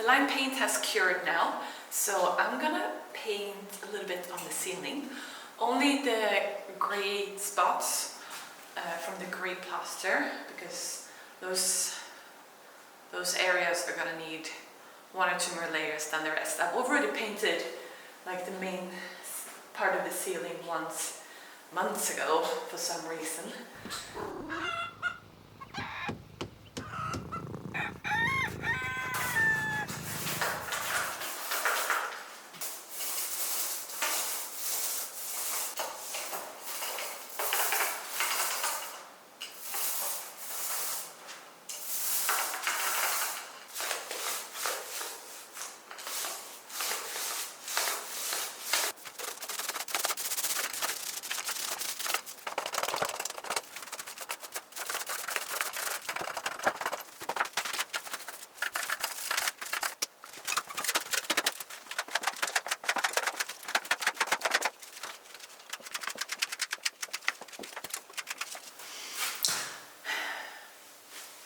The lime paint has cured now, so I'm gonna paint a little bit on the ceiling. Only the gray spots from the gray plaster, because those areas are gonna need 1 or 2 more layers than the rest. I've already painted like the main part of the ceiling once months ago for some reason.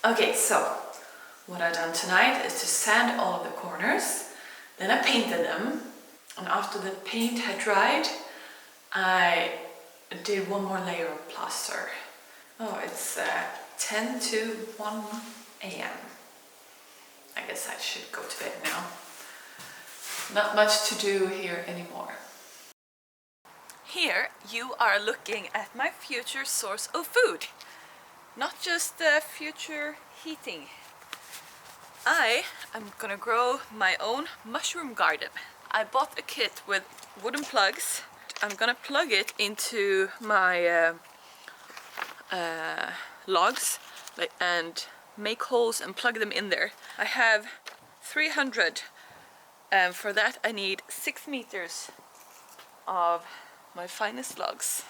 Okay, so what I've done tonight is to sand all of the corners, then I painted them, and after the paint had dried, I did 1 more layer of plaster. Oh, it's 10 to 1 a.m. I guess I should go to bed now. Not much to do here anymore. Here you are looking at my future source of food. Not just the future heating. I am gonna grow my own mushroom garden. I bought a kit with wooden plugs. I'm gonna plug it into my logs and make holes and plug them in there. I have 300, and for that I need 6 meters of my finest logs.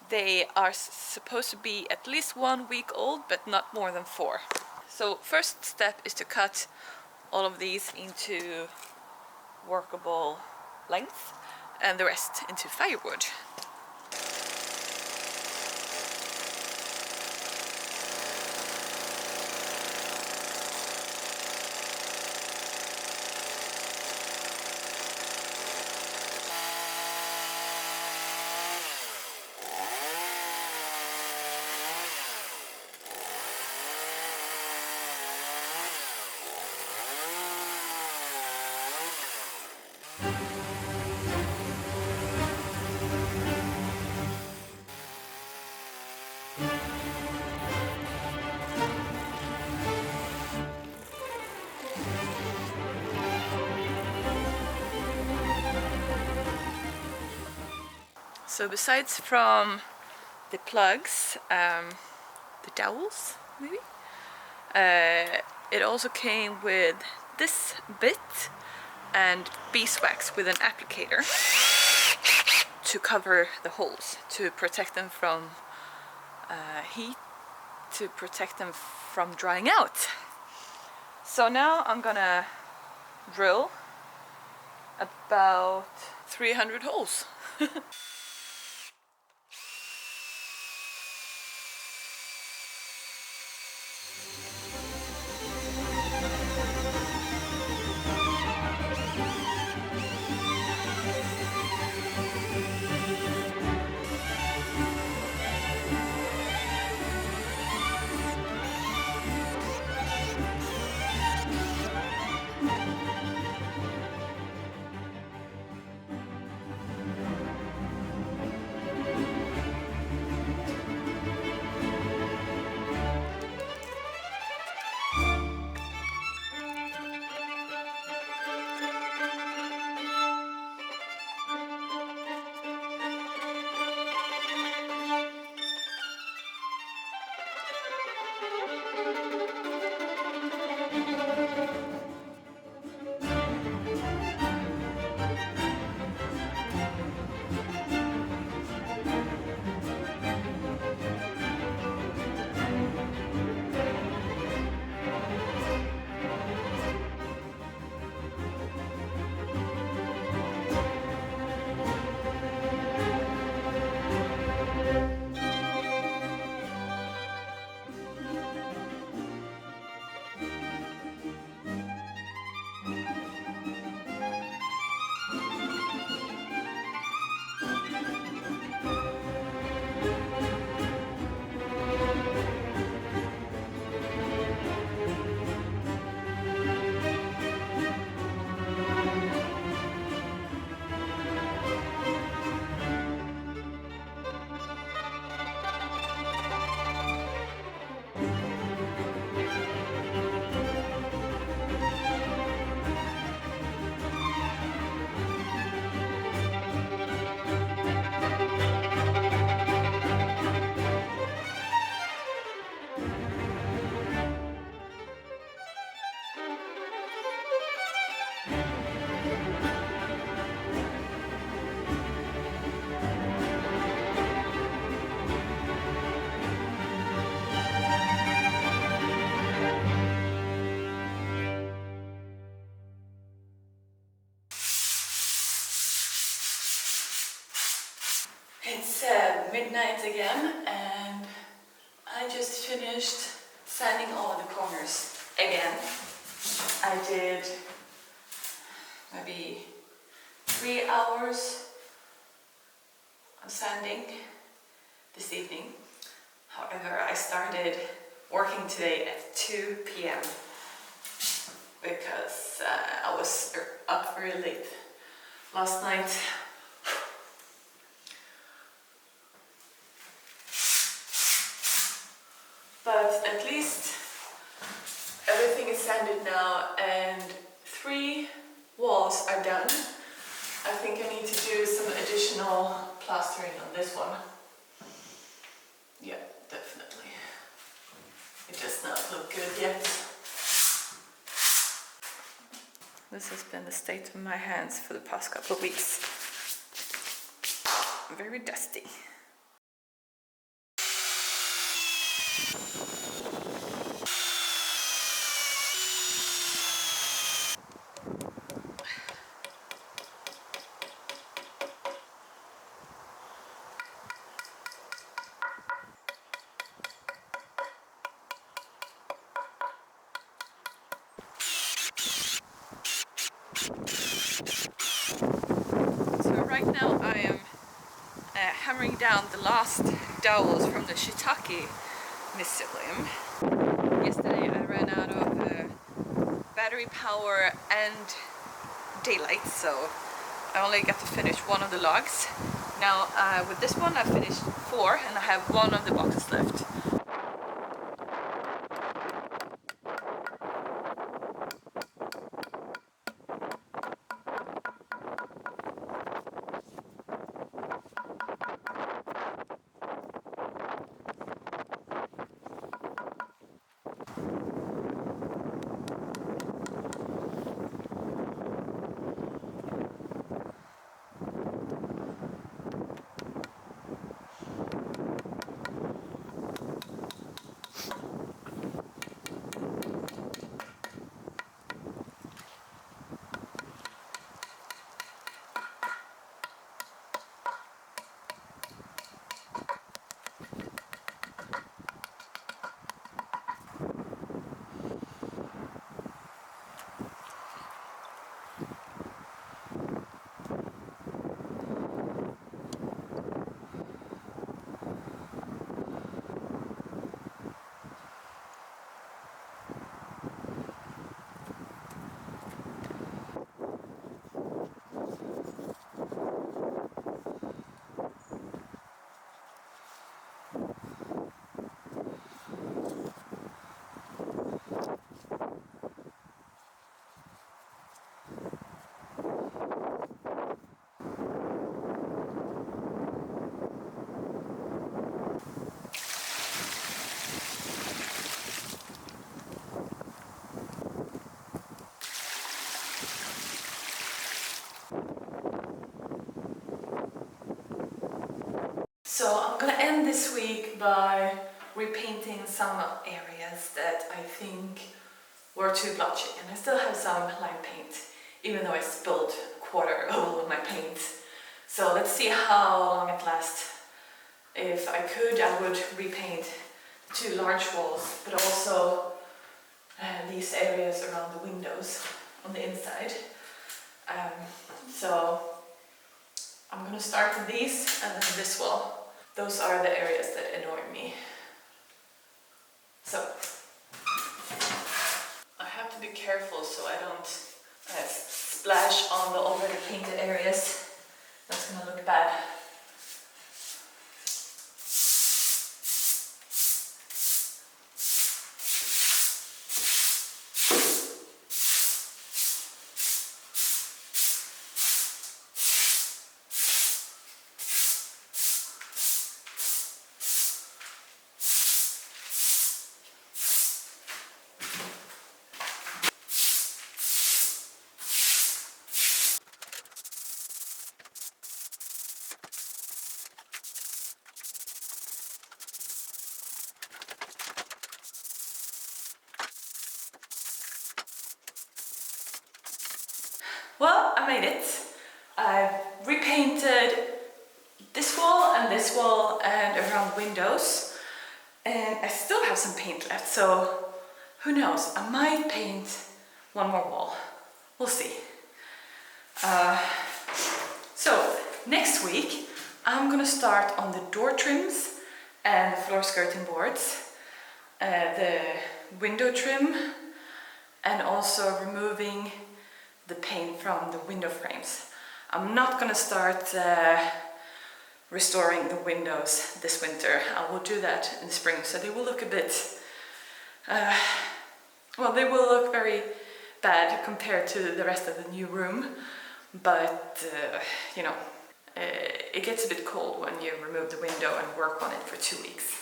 They are supposed to be at least 1 week old, but not more than 4. So first step is to cut all of these into workable length and the rest into firewood. So besides from the plugs, the dowels maybe, it also came with this bit and beeswax with an applicator to cover the holes, to protect them from heat, to protect them from drying out. So now I'm gonna drill about 300 holes. midnight again, and I just finished sanding all of the corners again. I did maybe 3 hours of sanding this evening. However, I started working today at 2 p.m. because I was up very late last night. But at least everything is sanded now and 3 walls are done. I think I need to do some additional plastering on this one. Yeah, definitely. It does not look good yet. This has been the state of my hands for the past couple of weeks. Very dusty. So right now I am hammering down the last dowels from the Shiitake mycelium. Yesterday I ran out of battery power and daylight, so I only got to finish one of the logs. Now with this one I finished 4 and I have 1 of the boxes left. So I'm gonna end this week by repainting some areas that I think were too blotchy, and I still have some lime paint, even though I spilled a quarter of all of my paint. So let's see how long it lasts. If I could, I would repaint 2 large walls, but also these areas around the windows on the inside. So I'm gonna start with these and then this wall. Those are the areas that annoy me. So I have to be careful so I don't splash on the already painted areas. That's gonna look bad. Well, I made it. I've repainted this wall and around windows. And I still have some paint left, so who knows, I might paint one more wall. We'll see. So next week I'm gonna start on the door trims and the floor skirting boards, the window trim, and also removing the paint from the window frames. I'm not gonna start restoring the windows this winter. I will do that in spring, so they will look a bit, well, they will look very bad compared to the rest of the new room, but you know, it gets a bit cold when you remove the window and work on it for 2 weeks.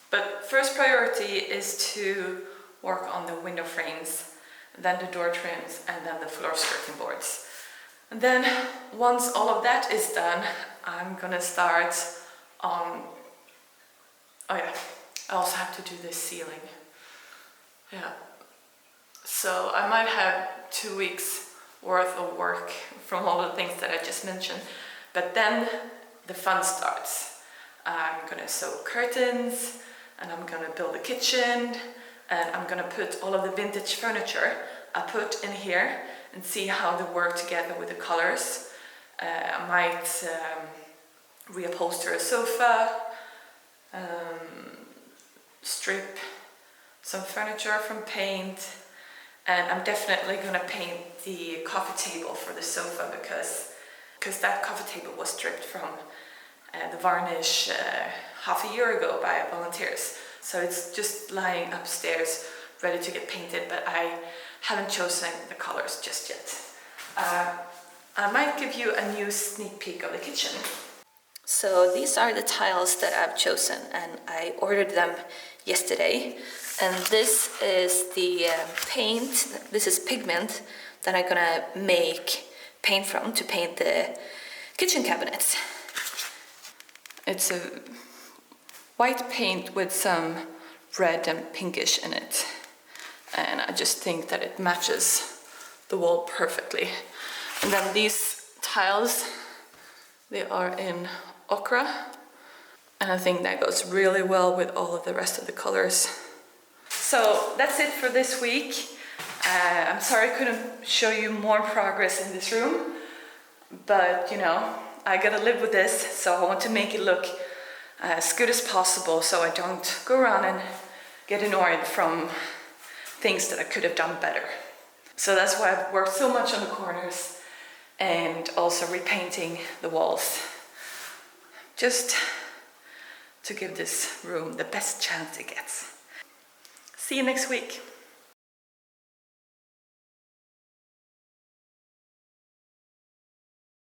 But first priority is to work on the window frames, then the door trims, and then the floor skirting boards. And then once all of that is done, I'm gonna start on, oh yeah, I also have to do this ceiling. Yeah, so I might have 2 weeks worth of work from all the things that I just mentioned, but then the fun starts. I'm gonna sew curtains, and I'm gonna build a kitchen, and I'm gonna put all of the vintage furniture I put in here and see how they work together with the colors. I might reupholster a sofa, strip some furniture from paint, and I'm definitely gonna paint the coffee table for the sofa because that coffee table was stripped from the varnish half a year ago by volunteers. So it's just lying upstairs ready to get painted, but I haven't chosen the colors just yet. I might give you a new sneak peek of the kitchen. So these are the tiles that I've chosen, and I ordered them yesterday. And this is the paint, this is pigment that I'm gonna make paint from to paint the kitchen cabinets. It's a white paint with some red and pinkish in it. And I just think that it matches the wall perfectly. And then these tiles, they are in ochre, and I think that goes really well with all of the rest of the colors. So that's it for this week. I'm sorry I couldn't show you more progress in this room, but you know, I gotta live with this, so I want to make it look as good as possible so I don't go around and get annoyed from things that I could have done better. So that's why I've worked so much on the corners and also repainting the walls, just to give this room the best chance it gets. See you next week.